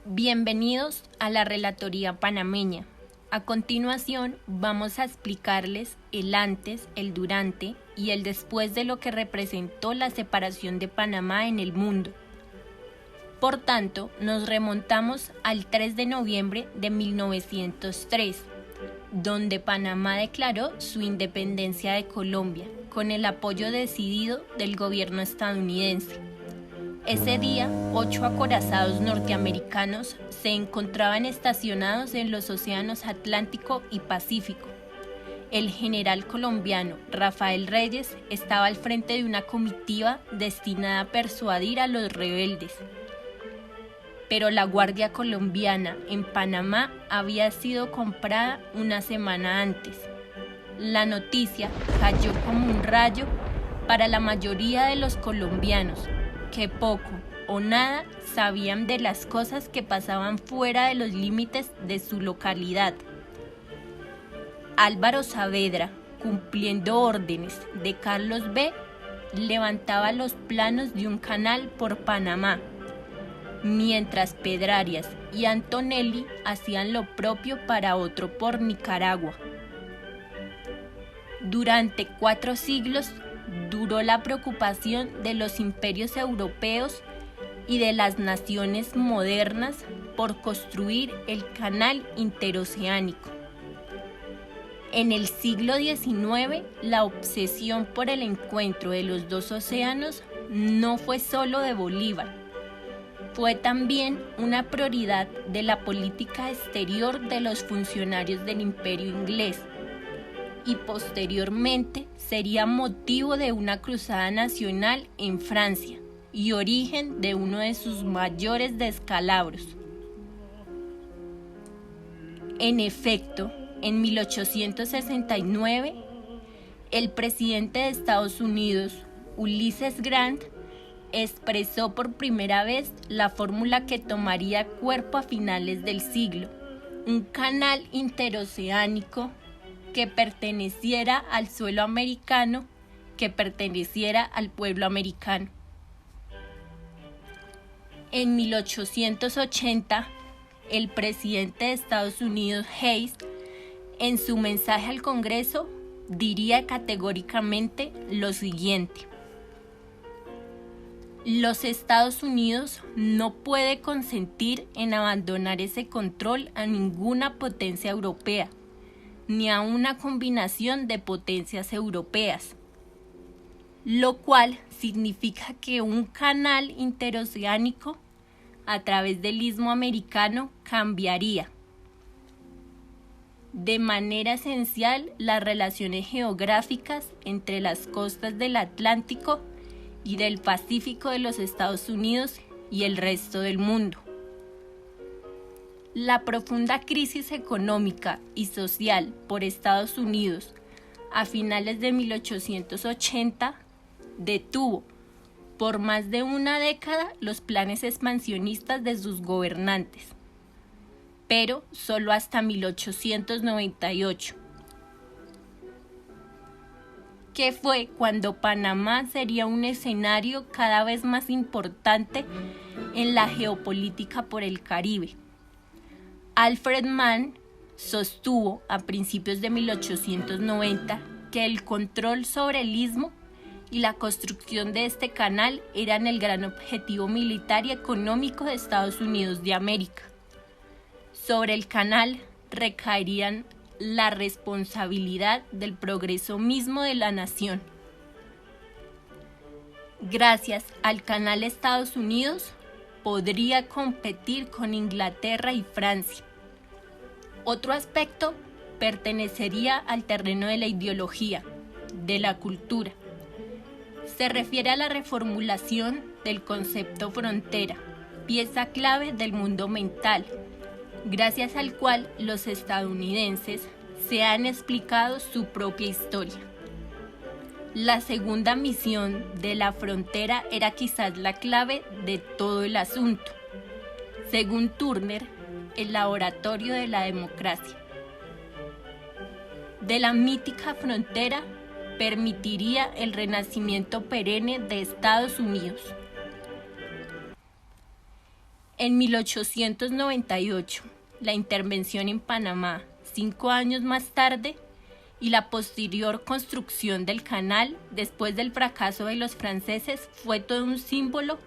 Bienvenidos a la Relatoría Panameña. A continuación vamos a explicarles el antes, el durante y el después de lo que representó la separación de Panamá en el mundo. Por tanto, nos remontamos al 3 de noviembre de 1903, donde Panamá declaró su independencia de Colombia, con el apoyo decidido del gobierno estadounidense. Ese día, 8 acorazados norteamericanos se encontraban estacionados en los océanos Atlántico y Pacífico. El general colombiano Rafael Reyes estaba al frente de una comitiva destinada a persuadir a los rebeldes. Pero la Guardia Colombiana en Panamá había sido comprada una semana antes. La noticia cayó como un rayo para la mayoría de los colombianos, que poco o nada sabían de las cosas que pasaban fuera de los límites de su localidad. Álvaro Saavedra, cumpliendo órdenes de Carlos B., levantaba los planos de un canal por Panamá, mientras Pedrarias y Antonelli hacían lo propio para otro por Nicaragua. Durante 4 siglos duró la preocupación de los imperios europeos y de las naciones modernas por construir el canal interoceánico. En el siglo XIX, la obsesión por el encuentro de los dos océanos no fue solo de Bolívar, fue también una prioridad de la política exterior de los funcionarios del Imperio inglés, y posteriormente sería motivo de una cruzada nacional en Francia y origen de uno de sus mayores descalabros. En efecto, en 1869, el presidente de Estados Unidos, Ulysses Grant, expresó por primera vez la fórmula que tomaría cuerpo a finales del siglo: un canal interoceánico que perteneciera al suelo americano, que perteneciera al pueblo americano. En 1880, el presidente de Estados Unidos, Hayes, en su mensaje al Congreso, diría categóricamente lo siguiente: los Estados Unidos no puede consentir en abandonar ese control a ninguna potencia europea, ni a una combinación de potencias europeas, lo cual significa que un canal interoceánico a través del istmo americano cambiaría de manera esencial las relaciones geográficas entre las costas del Atlántico y del Pacífico de los Estados Unidos y el resto del mundo. La profunda crisis económica y social por Estados Unidos a finales de 1880 detuvo por más de una década los planes expansionistas de sus gobernantes, pero solo hasta 1898, que fue cuando Panamá sería un escenario cada vez más importante en la geopolítica por el Caribe. Alfred Mann sostuvo a principios de 1890 que el control sobre el istmo y la construcción de este canal eran el gran objetivo militar y económico de Estados Unidos de América. Sobre el canal recaerían la responsabilidad del progreso mismo de la nación. Gracias al canal, Estados Unidos podría competir con Inglaterra y Francia. Otro aspecto pertenecería al terreno de la ideología, de la cultura. Se refiere a la reformulación del concepto frontera, pieza clave del mundo mental, gracias al cual los estadounidenses se han explicado su propia historia. La segunda misión de la frontera era quizás la clave de todo el asunto. Según Turner, el laboratorio de la democracia. De la mítica frontera permitiría el renacimiento perenne de Estados Unidos. En 1898, la intervención en Panamá, 5 años más tarde, y la posterior construcción del canal después del fracaso de los franceses fue todo un símbolo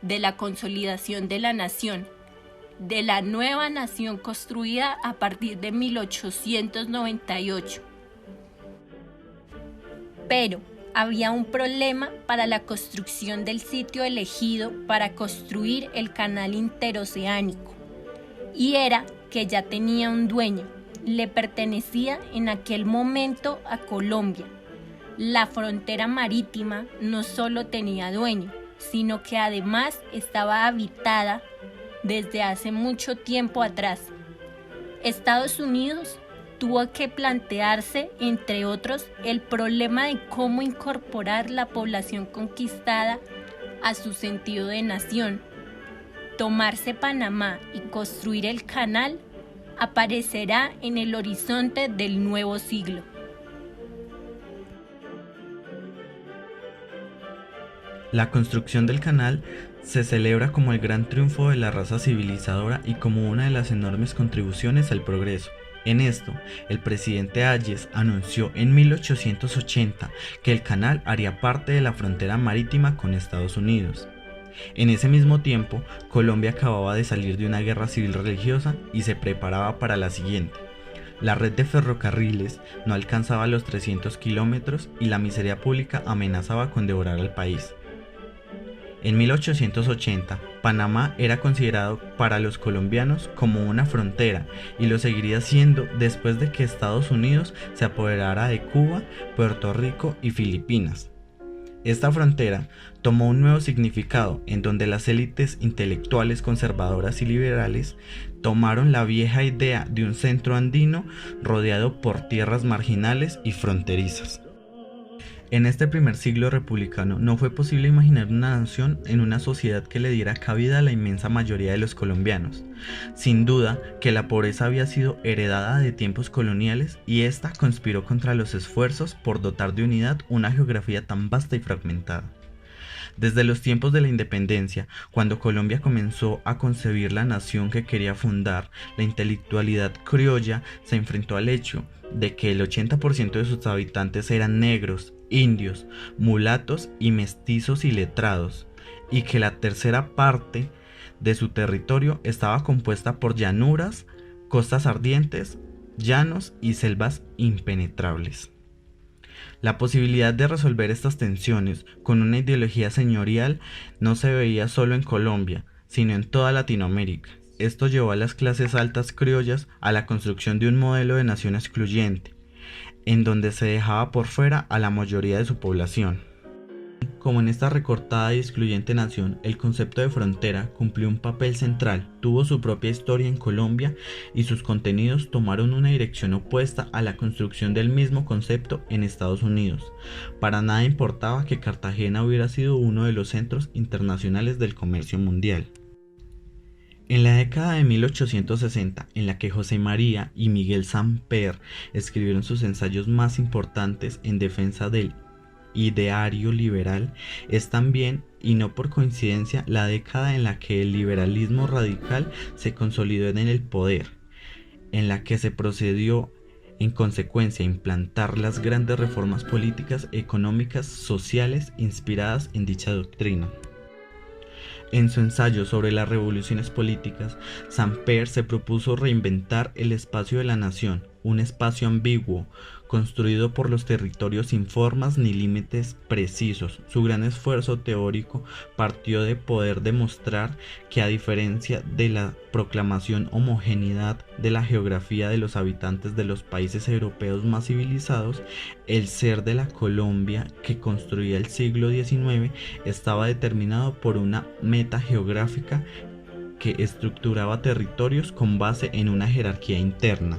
de la consolidación de la nación, de la nueva nación construida a partir de 1898. Pero había un problema para la construcción del sitio elegido para construir el canal interoceánico, y era que ya tenía un dueño. Le pertenecía en aquel momento a Colombia. La frontera marítima no solo tenía dueño, sino que además estaba habitada desde hace mucho tiempo atrás. Estados Unidos tuvo que plantearse, entre otros, el problema de cómo incorporar la población conquistada a su sentido de nación. Tomarse Panamá y construir el canal aparecerá en el horizonte del nuevo siglo. La construcción del canal se celebra como el gran triunfo de la raza civilizadora y como una de las enormes contribuciones al progreso. En esto, el presidente Hayes anunció en 1880 que el canal haría parte de la frontera marítima con Estados Unidos. En ese mismo tiempo, Colombia acababa de salir de una guerra civil religiosa y se preparaba para la siguiente. La red de ferrocarriles no alcanzaba los 300 kilómetros y la miseria pública amenazaba con devorar al país. En 1880, Panamá era considerado para los colombianos como una frontera y lo seguiría siendo después de que Estados Unidos se apoderara de Cuba, Puerto Rico y Filipinas. Esta frontera tomó un nuevo significado en donde las élites intelectuales conservadoras y liberales tomaron la vieja idea de un centro andino rodeado por tierras marginales y fronterizas. En este primer siglo republicano no fue posible imaginar una nación en una sociedad que le diera cabida a la inmensa mayoría de los colombianos. Sin duda que la pobreza había sido heredada de tiempos coloniales y esta conspiró contra los esfuerzos por dotar de unidad una geografía tan vasta y fragmentada. Desde los tiempos de la independencia, cuando Colombia comenzó a concebir la nación que quería fundar, la intelectualidad criolla se enfrentó al hecho de que el 80% de sus habitantes eran negros, indios, mulatos y mestizos iletrados, y que la tercera parte de su territorio estaba compuesta por llanuras, costas ardientes, llanos y selvas impenetrables. La posibilidad de resolver estas tensiones con una ideología señorial no se veía solo en Colombia, sino en toda Latinoamérica. Esto llevó a las clases altas criollas a la construcción de un modelo de nación excluyente, en donde se dejaba por fuera a la mayoría de su población. Como en esta recortada y excluyente nación, el concepto de frontera cumplió un papel central, tuvo su propia historia en Colombia y sus contenidos tomaron una dirección opuesta a la construcción del mismo concepto en Estados Unidos. Para nada importaba que Cartagena hubiera sido uno de los centros internacionales del comercio mundial. En la década de 1860, en la que José María y Miguel Samper escribieron sus ensayos más importantes en defensa del ideario liberal, es también, y no por coincidencia, la década en la que el liberalismo radical se consolidó en el poder, en la que se procedió en consecuencia a implantar las grandes reformas políticas, económicas, sociales inspiradas en dicha doctrina. En su ensayo sobre las revoluciones políticas, Samper se propuso reinventar el espacio de la nación, un espacio ambiguo, construido por los territorios sin formas ni límites precisos. Su gran esfuerzo teórico partió de poder demostrar que, a diferencia de la proclamación homogeneidad de la geografía de los habitantes de los países europeos más civilizados, el ser de la Colombia que construía el siglo XIX estaba determinado por una meta geográfica que estructuraba territorios con base en una jerarquía interna.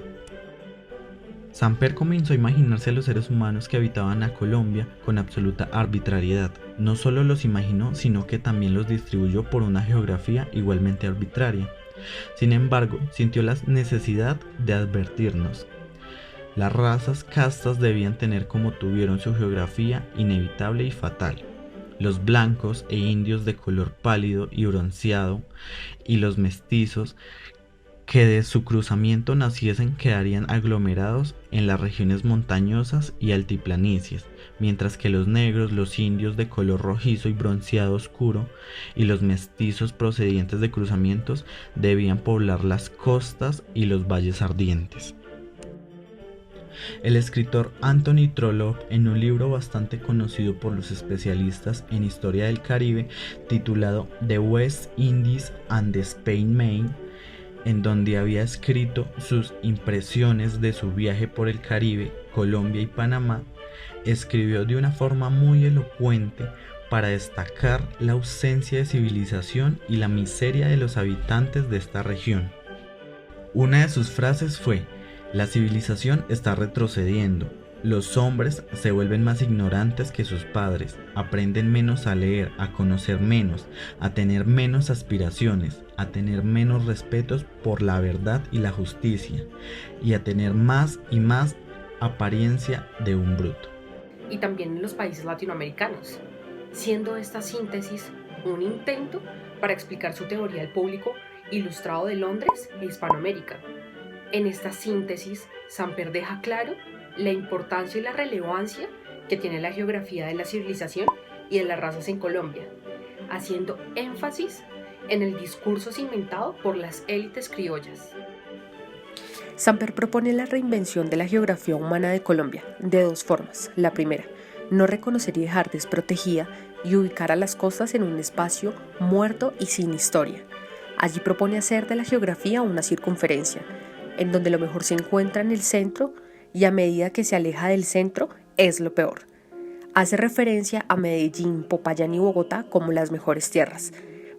Samper comenzó a imaginarse a los seres humanos que habitaban a Colombia con absoluta arbitrariedad. No solo los imaginó, sino que también los distribuyó por una geografía igualmente arbitraria. Sin embargo, sintió la necesidad de advertirnos. Las razas castas debían tener como tuvieron su geografía inevitable y fatal. los blancos e indios de color pálido y bronceado, y los mestizos, que de su cruzamiento naciesen, quedarían aglomerados en las regiones montañosas y altiplanicies, mientras que los negros, los indios de color rojizo y bronceado oscuro, y los mestizos procedientes de cruzamientos debían poblar las costas y los valles ardientes. El escritor Anthony Trollope, en un libro bastante conocido por los especialistas en historia del Caribe, titulado The West Indies and the Spain Main, en donde había escrito sus impresiones de su viaje por el Caribe, Colombia y Panamá, escribió de una forma muy elocuente para destacar la ausencia de civilización y la miseria de los habitantes de esta región. Una de sus frases fue: "La civilización está retrocediendo. Los hombres se vuelven más ignorantes que sus padres, aprenden menos a leer, a conocer menos, a tener menos aspiraciones, a tener menos respetos por la verdad y la justicia, y a tener más y más apariencia de un bruto". Y también en los países latinoamericanos, siendo esta síntesis un intento para explicar su teoría al público ilustrado de Londres e Hispanoamérica. En esta síntesis, Samper deja claro la importancia y la relevancia que tiene la geografía de la civilización y de las razas en Colombia, haciendo énfasis en el discurso cimentado por las élites criollas. Samper propone la reinvención de la geografía humana de Colombia de dos formas. La primera, no reconocer y dejar desprotegida y ubicar a las costas en un espacio muerto y sin historia. Allí propone hacer de la geografía una circunferencia, en donde lo mejor se encuentra en el centro y a medida que se aleja del centro es lo peor. Hace referencia a Medellín, Popayán y Bogotá como las mejores tierras,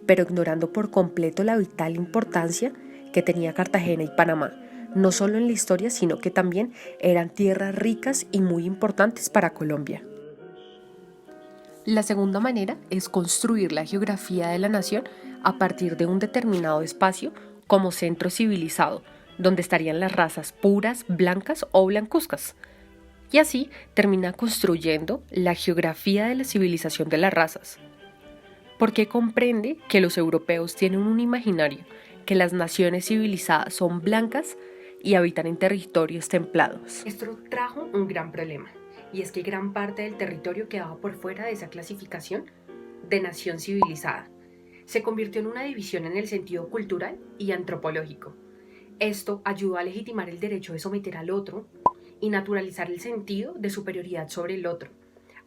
pero ignorando por completo la vital importancia que tenía Cartagena y Panamá, no solo en la historia, sino que también eran tierras ricas y muy importantes para Colombia. La segunda manera es construir la geografía de la nación a partir de un determinado espacio como centro civilizado, donde estarían las razas puras, blancas o blancuzcas. Y así termina construyendo la geografía de la civilización de las razas. Porque comprende que los europeos tienen un imaginario que las naciones civilizadas son blancas y habitan en territorios templados. Esto trajo un gran problema, y es que gran parte del territorio quedaba por fuera de esa clasificación de nación civilizada. Se convirtió en una división en el sentido cultural y antropológico. Esto ayudó a legitimar el derecho de someter al otro y naturalizar el sentido de superioridad sobre el otro.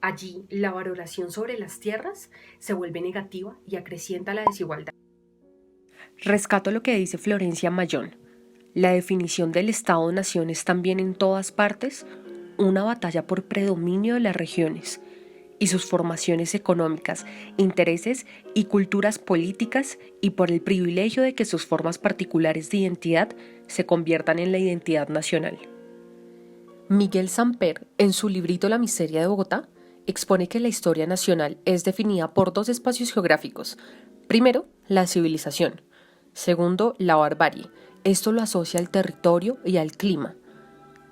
Allí, la valoración sobre las tierras se vuelve negativa y acrecienta la desigualdad. Rescato lo que dice Florencia Mayón. La definición del Estado-nación es también en todas partes una batalla por predominio de las regiones y sus formaciones económicas, intereses y culturas políticas, y por el privilegio de que sus formas particulares de identidad se conviertan en la identidad nacional. Miguel Samper, en su librito La miseria de Bogotá, expone que la historia nacional es definida por dos espacios geográficos. Primero, la civilización. Segundo, la barbarie. Esto lo asocia al territorio y al clima.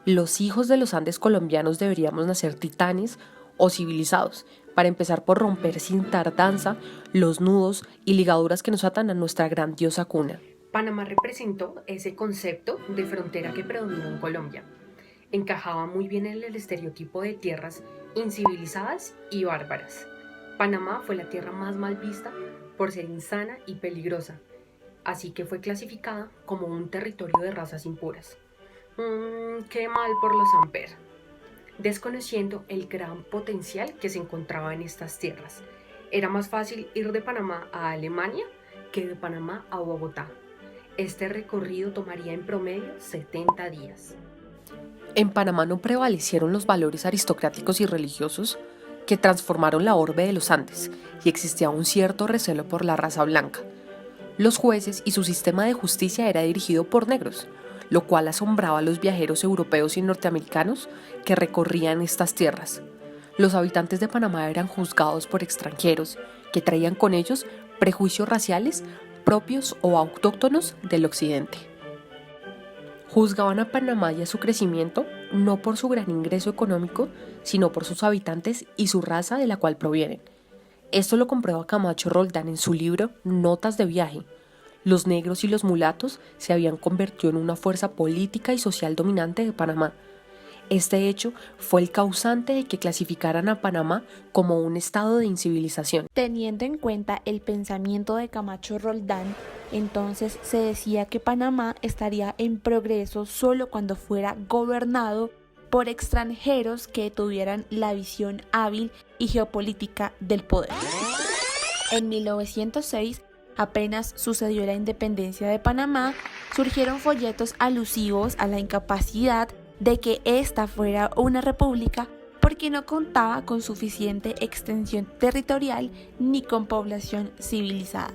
Los hijos de los Andes colombianos deberíamos nacer titanes o civilizados, para empezar por romper sin tardanza los nudos y ligaduras que nos atan a nuestra grandiosa cuna. Panamá representó ese concepto de frontera que predominó en Colombia. Encajaba muy bien en el estereotipo de tierras incivilizadas y bárbaras. Panamá fue la tierra más mal vista por ser insana y peligrosa, así que fue clasificada como un territorio de razas impuras. Qué mal por los Samper, desconociendo el gran potencial que se encontraba en estas tierras. Era más fácil ir de Panamá a Alemania que de Panamá a Bogotá. Este recorrido tomaría en promedio 70 días. En Panamá no prevalecieron los valores aristocráticos y religiosos que transformaron la orbe de los Andes, y existía un cierto recelo por la raza blanca. Los jueces y su sistema de justicia era dirigido por negros, lo cual asombraba a los viajeros europeos y norteamericanos que recorrían estas tierras. Los habitantes de Panamá eran juzgados por extranjeros que traían con ellos prejuicios raciales propios o autóctonos del occidente. Juzgaban a Panamá y a su crecimiento no por su gran ingreso económico, sino por sus habitantes y su raza de la cual provienen. Esto lo comprueba Camacho Roldán en su libro Notas de viaje. Los negros y los mulatos se habían convertido en una fuerza política y social dominante de Panamá. Este hecho fue el causante de que clasificaran a Panamá como un estado de incivilización. Teniendo en cuenta el pensamiento de Camacho Roldán, entonces se decía que Panamá estaría en progreso solo cuando fuera gobernado por extranjeros que tuvieran la visión hábil y geopolítica del poder. En 1906, apenas sucedió la independencia de Panamá, surgieron folletos alusivos a la incapacidad de que ésta fuera una república porque no contaba con suficiente extensión territorial ni con población civilizada.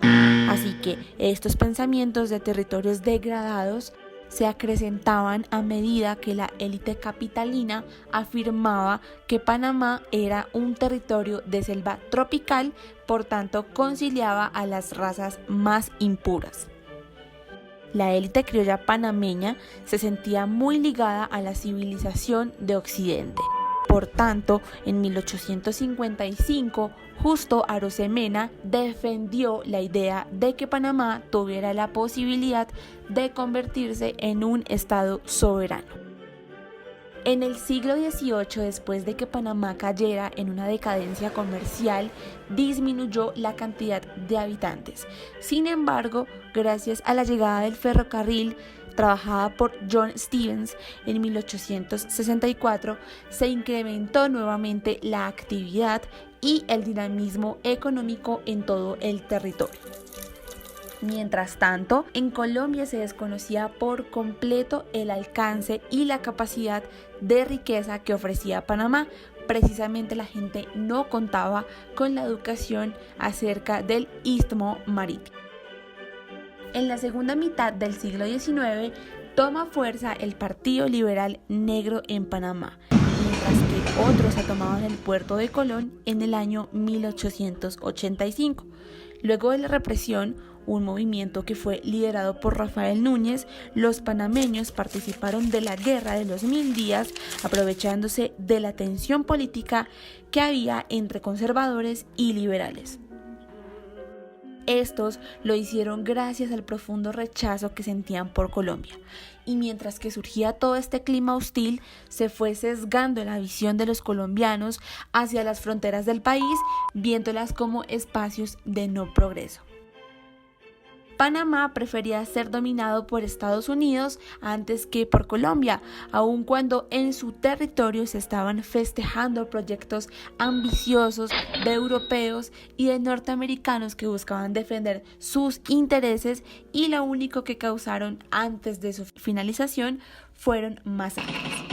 Así que estos pensamientos de territorios degradados se acrecentaban a medida que la élite capitalina afirmaba que Panamá era un territorio de selva tropical, por tanto conciliaba a las razas más impuras. La élite criolla panameña se sentía muy ligada a la civilización de Occidente. Por tanto, en 1855, Justo Arosemena defendió la idea de que Panamá tuviera la posibilidad de convertirse en un estado soberano. En el siglo XVIII, después de que Panamá cayera en una decadencia comercial, disminuyó la cantidad de habitantes. Sin embargo, gracias a la llegada del ferrocarril, trabajada por John Stevens en 1864, se incrementó nuevamente la actividad y el dinamismo económico en todo el territorio. Mientras tanto, en Colombia se desconocía por completo el alcance y la capacidad de riqueza que ofrecía Panamá. Precisamente la gente no contaba con la educación acerca del istmo marítimo. En la segunda mitad del siglo XIX toma fuerza el Partido Liberal Negro en Panamá, mientras que otros se tomaban el puerto de Colón en el año 1885. Luego de la represión, un movimiento que fue liderado por Rafael Núñez, los panameños participaron de la Guerra de los 1000 días, aprovechándose de la tensión política que había entre conservadores y liberales. Estos lo hicieron gracias al profundo rechazo que sentían por Colombia. Y mientras que surgía todo este clima hostil, se fue sesgando la visión de los colombianos hacia las fronteras del país, viéndolas como espacios de no progreso. Panamá prefería ser dominado por Estados Unidos antes que por Colombia, aun cuando en su territorio se estaban festejando proyectos ambiciosos de europeos y de norteamericanos que buscaban defender sus intereses, y lo único que causaron antes de su finalización fueron masacres.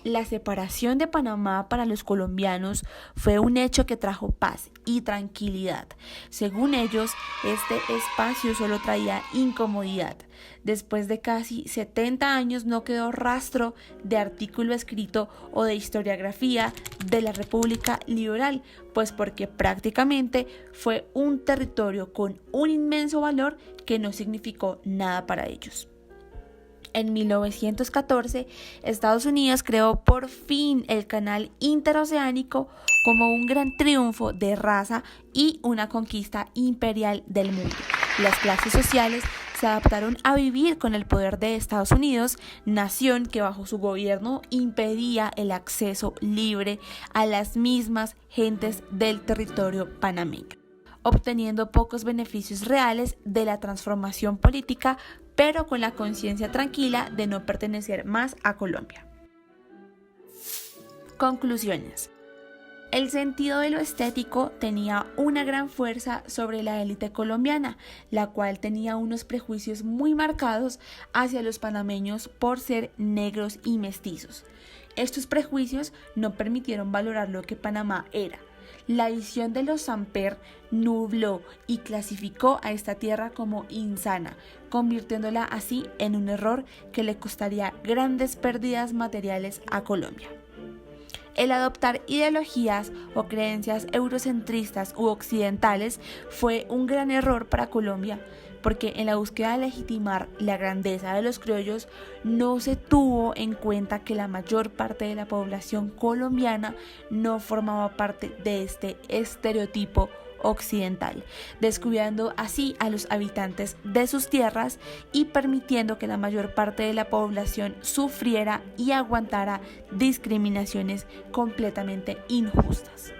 La separación de Panamá para los colombianos fue un hecho que trajo paz y tranquilidad. Según ellos, este espacio solo traía incomodidad. Después de casi 70 años no quedó rastro de artículo escrito o de historiografía de la República Liberal, pues porque prácticamente fue un territorio con un inmenso valor que no significó nada para ellos. En 1914, Estados Unidos creó por fin el Canal Interoceánico como un gran triunfo de raza y una conquista imperial del mundo. Las clases sociales se adaptaron a vivir con el poder de Estados Unidos, nación que bajo su gobierno impedía el acceso libre a las mismas gentes del territorio panameño, obteniendo pocos beneficios reales de la transformación política, pero con la conciencia tranquila de no pertenecer más a Colombia. Conclusiones. El sentido de lo estético tenía una gran fuerza sobre la élite colombiana, la cual tenía unos prejuicios muy marcados hacia los panameños por ser negros y mestizos. Estos prejuicios no permitieron valorar lo que Panamá era. La visión de los Samper nubló y clasificó a esta tierra como insana, convirtiéndola así en un error que le costaría grandes pérdidas materiales a Colombia. El adoptar ideologías o creencias eurocentristas u occidentales fue un gran error para Colombia, porque en la búsqueda de legitimar la grandeza de los criollos no se tuvo en cuenta que la mayor parte de la población colombiana no formaba parte de este estereotipo occidental, descuidando así a los habitantes de sus tierras y permitiendo que la mayor parte de la población sufriera y aguantara discriminaciones completamente injustas.